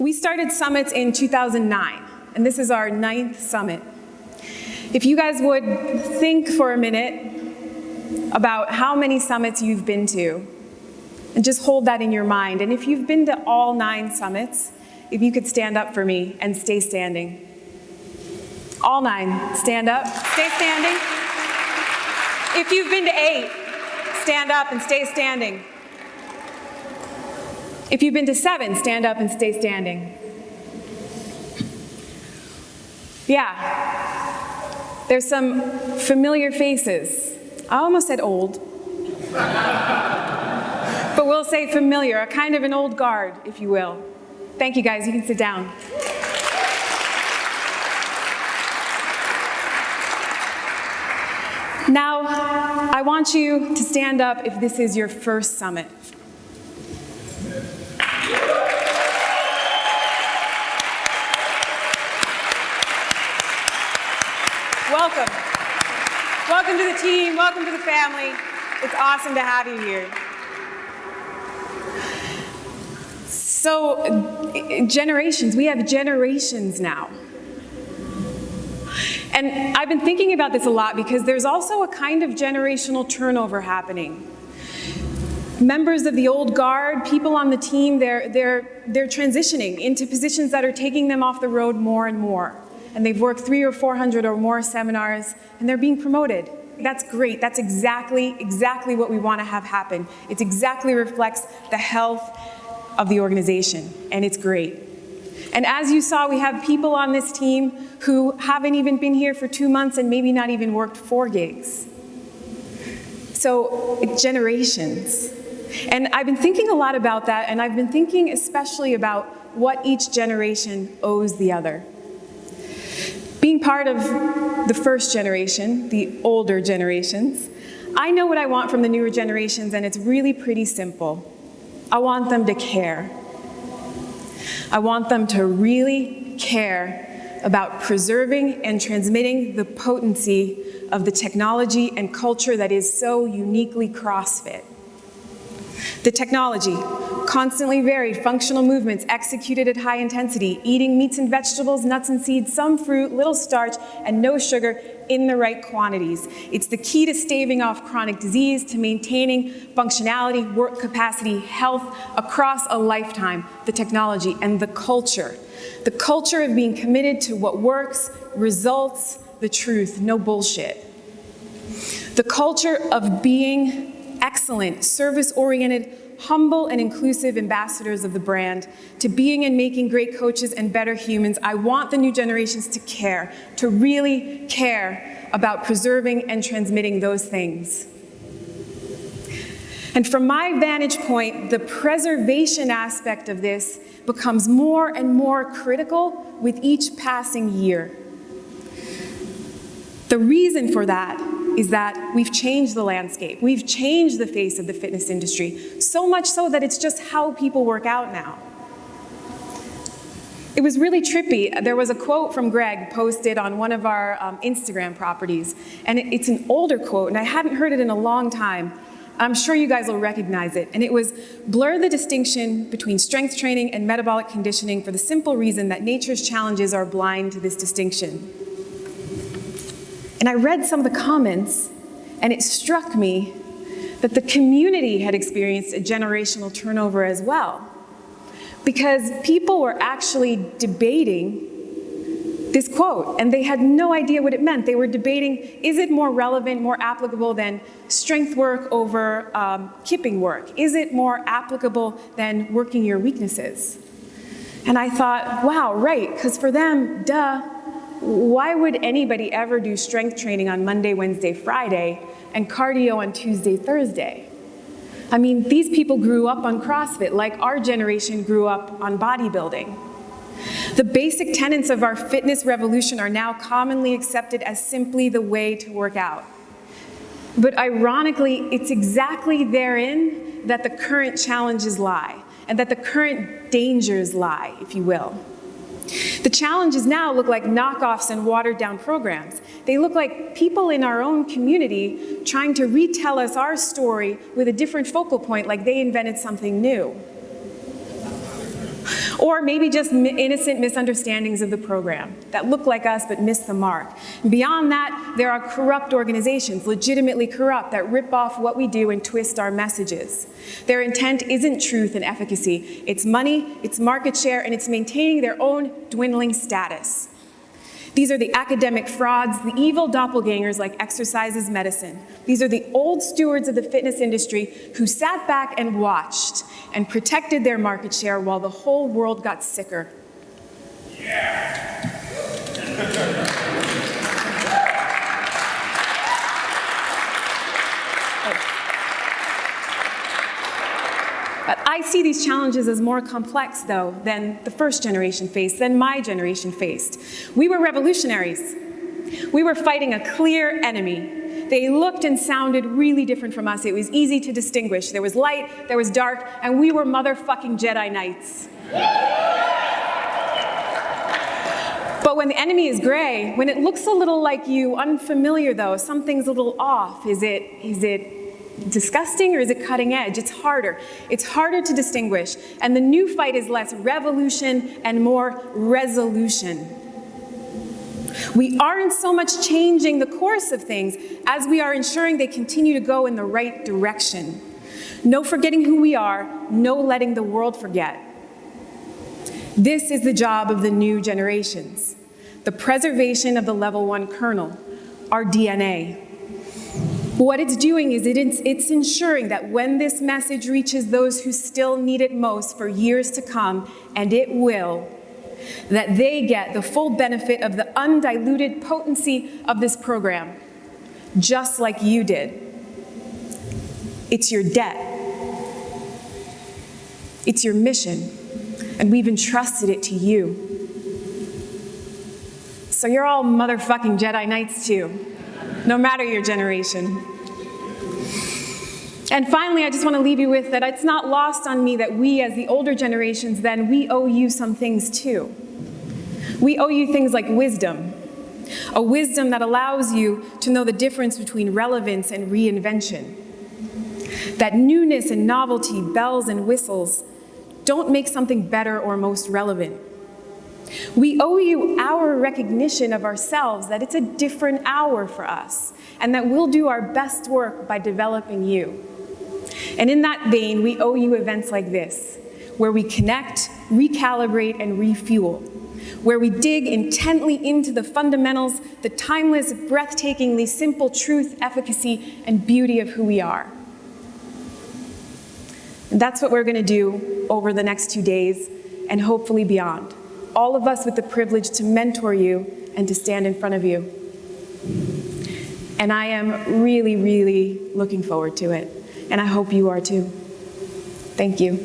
We started summits in 2009, and this is our 9th summit. If you guys would think for a minute about how many summits you've been to, and just hold that in your mind. And if you've been to all 9 summits, if you could stand up for me and stay standing. All 9, stand up, stay standing. If you've been to 8, stand up and stay standing. If you've been to 7, stand up and stay standing. Yeah, there's some familiar faces. I almost said old, but we'll say familiar, a kind of an old guard, if you will. Thank you guys, you can sit down. Now, I want you to stand up if this is your first summit. Welcome. Welcome to the team, welcome to the family. It's awesome to have you here. So, generations, we have generations now. And I've been thinking about this a lot because there's also a kind of generational turnover happening. Members of the old guard, people on the team, they're transitioning into positions that are taking them off the road more and more. And they've worked 300 or 400 or more seminars, and they're being promoted. That's great. That's exactly what we want to have happen. It exactly reflects the health of the organization, and it's great. And as you saw, we have people on this team who haven't even been here for 2 months and maybe not even worked 4 gigs. So it's generations. And I've been thinking a lot about that, and I've been thinking especially about what each generation owes the other. Being part of the first generation, the older generations, I know what I want from the newer generations, and it's really pretty simple. I want them to care. I want them to really care about preserving and transmitting the potency of the technology and culture that is so uniquely CrossFit. The technology, constantly varied functional movements executed at high intensity, eating meats and vegetables, nuts and seeds, some fruit, little starch, and no sugar in the right quantities. It's the key to staving off chronic disease, to maintaining functionality, work capacity, health across a lifetime, the technology and the culture. The culture of being committed to what works, results, the truth, no bullshit. The culture of being excellent, service-oriented, humble and inclusive ambassadors of the brand, to being and making great coaches and better humans. I want the new generations to care, to really care about preserving and transmitting those things. And from my vantage point, the preservation aspect of this becomes more and more critical with each passing year. The reason for that is that we've changed the landscape. We've changed the face of the fitness industry, so much so that it's just how people work out now. It was really trippy. There was a quote from Greg posted on one of our Instagram properties, and it's an older quote, and I hadn't heard it in a long time. I'm sure you guys will recognize it. And it was, blur the distinction between strength training and metabolic conditioning for the simple reason that nature's challenges are blind to this distinction. And I read some of the comments, and it struck me that the community had experienced a generational turnover as well. Because people were actually debating this quote, and they had no idea what it meant. They were debating, is it more relevant, more applicable than strength work over kipping work? Is it more applicable than working your weaknesses? And I thought, wow, right, because for them, duh, why would anybody ever do strength training on Monday, Wednesday, Friday, and cardio on Tuesday, Thursday? I mean, these people grew up on CrossFit like our generation grew up on bodybuilding. The basic tenets of our fitness revolution are now commonly accepted as simply the way to work out. But ironically, it's exactly therein that the current challenges lie, and that the current dangers lie, if you will. The challenges now look like knockoffs and watered-down programs. They look like people in our own community trying to retell us our story with a different focal point, like they invented something new. Or maybe just innocent misunderstandings of the program that look like us but miss the mark. Beyond that, there are corrupt organizations, legitimately corrupt, that rip off what we do and twist our messages. Their intent isn't truth and efficacy. It's money, it's market share, and it's maintaining their own dwindling status. These are the academic frauds, the evil doppelgangers like exercise is medicine. These are the old stewards of the fitness industry who sat back and watched and protected their market share while the whole world got sicker. Yeah. But I see these challenges as more complex, though, than the first generation faced, than my generation faced. We were revolutionaries. We were fighting a clear enemy. They looked and sounded really different from us. It was easy to distinguish. There was light, there was dark, and we were motherfucking Jedi Knights. But when the enemy is gray, when it looks a little like you, unfamiliar though, something's a little off. Is it disgusting or is it cutting edge? It's harder. It's harder to distinguish. And the new fight is less revolution and more resolution. We aren't so much changing the course of things as we are ensuring they continue to go in the right direction. No forgetting who we are, no letting the world forget. This is the job of the new generations. The preservation of the level 1 kernel, our DNA. What it's doing is it's ensuring that when this message reaches those who still need it most for years to come, and it will, that they get the full benefit of the undiluted potency of this program, just like you did. It's your debt. It's your mission, and we've entrusted it to you. So you're all motherfucking Jedi Knights too, no matter your generation. And finally, I just want to leave you with that it's not lost on me that we, as the older generations, then we owe you some things too. We owe you things like wisdom, a wisdom that allows you to know the difference between relevance and reinvention. That newness and novelty, bells and whistles, don't make something better or most relevant. We owe you our recognition of ourselves, that it's a different hour for us, and that we'll do our best work by developing you. And in that vein, we owe you events like this, where we connect, recalibrate, and refuel, where we dig intently into the fundamentals, the timeless, breathtakingly simple truth, efficacy, and beauty of who we are. And that's what we're going to do over the next 2 days, and hopefully beyond. All of us with the privilege to mentor you and to stand in front of you. And I am really, really looking forward to it. And I hope you are too. Thank you.